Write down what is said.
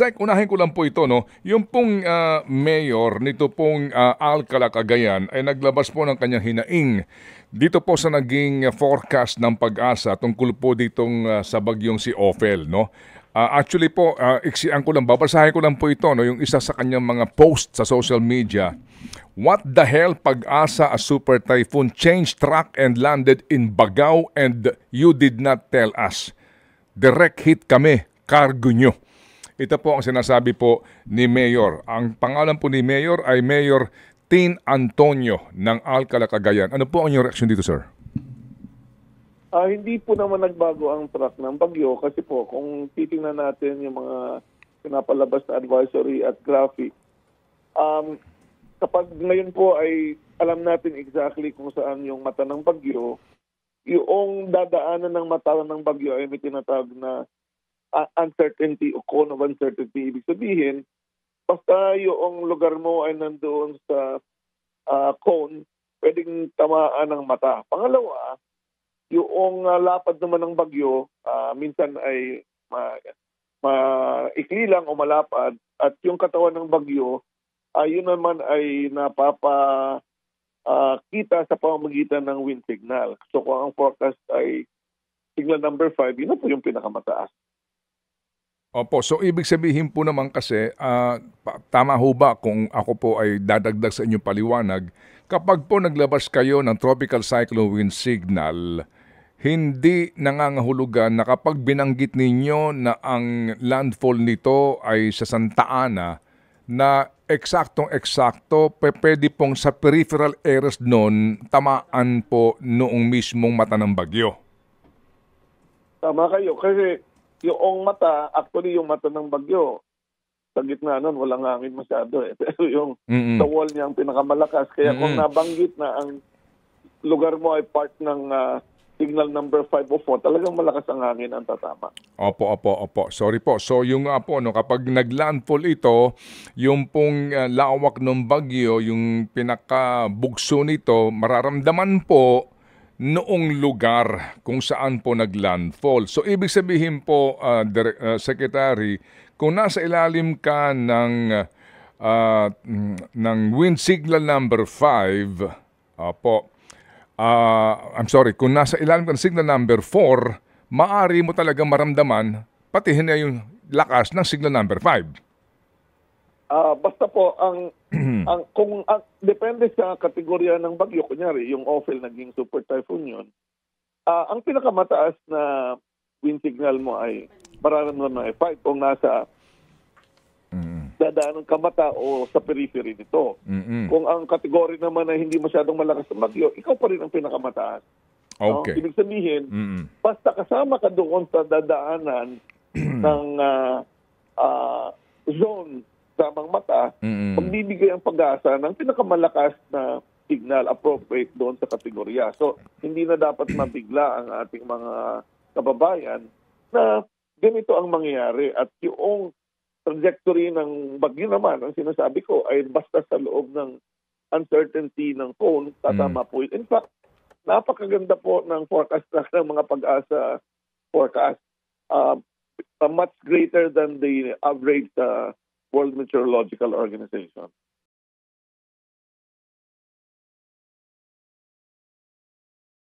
Sec, unahin ko lang po ito, no? Yung pong mayor nito pong Alcala, Cagayan ay naglabas po ng kanyang hinaing dito po sa naging forecast ng Pag-asa tungkol po ditong sa bagyong si Ophel, no? Actually po, iksian ko lang, babasahin ko lang po ito, no? Yung isa sa kanyang mga post sa social media. What the hell, Pag-asa, a super typhoon changed track and landed in Bagao and you did not tell us. Direct hit kami, cargo nyo. Ito po ang sinasabi po ni Mayor. Ang pangalan po ni Mayor ay Mayor Tin Antonio ng Alcala, Cagayan. Ano po ang inyong reaksyon dito, sir? Hindi po naman nagbago ang track ng bagyo kasi po kung titingnan natin yung mga pinapalabas na advisory at graphic, kapag ngayon po ay alam natin exactly kung saan yung mata ng bagyo, yung dadaanan ng mata ng bagyo ay may tinatawag na uncertainty o cone of uncertainty. Ibig sabihin, basta yung lugar mo ay nandoon sa cone, pwedeng tamaan ng mata. Pangalawa, yung lapad naman ng bagyo, minsan ay maikli lang o malapad. At yung katawan ng bagyo, yun naman ay kita sa pamamagitan ng wind signal. So kung ang forecast ay signal number 5, yun na po yung pinakamataas. Opo, so ibig sabihin po naman kasi, tama ho ba kung ako po ay dadagdag sa inyong paliwanag, kapag po naglabas kayo ng tropical cyclone wind signal, hindi nangangahulugan na kapag binanggit ninyo na ang landfall nito ay sa Santa Ana, na eksaktong-eksakto, pwede pong sa peripheral areas noon, tamaan po noong mismong mata ng bagyo. Tama kayo, kasi yung mata, actually yung mata ng bagyo, sa gitna nun, walang hangin masyado eh. Pero yung sa wall niya ang pinakamalakas. Kaya kung nabanggit na ang lugar mo ay part ng signal number 5 o 4, talagang malakas ang hangin ang tatama. Opo. Sorry po. So yung po, no, kapag naglandfall ito, yung pong lawak ng bagyo, yung pinakabugso nito, mararamdaman po noong lugar kung saan po naglandfall. So ibig sabihin po, Secretary, kung nasa ilalim ka ng wind signal number 5, kung nasa ilalim ka ng signal number 4, maaari mo talagang maramdaman pati yung lakas ng signal number 5. Basta po depende sa kategorya ng bagyo, kunyari yung Ophel naging super typhoon yun, ang pinakamataas na wind signal mo ay mararamdaman ay 5 kung nasa dadaan ng kamata o sa periphery nito. Kung ang kategory naman ay hindi masyadong malakas na bagyo, ikaw pa rin ang pinakamataas. Okay. Ibig sabihin, basta kasama ka doon sa dadaanan ng zone samang mata, magbibigay ang Pag-asa ng pinakamalakas na signal appropriate doon sa kategorya. So, hindi na dapat mabigla ang ating mga kababayan na ganito ang mangyayari. At yung trajectory ng bagyo naman, ang sinasabi ko, ay basta sa loob ng uncertainty ng cone, tatama po. In fact, napakaganda po ng forecast ng mga Pag-asa forecast. Much greater than the average World Meteorological Organization.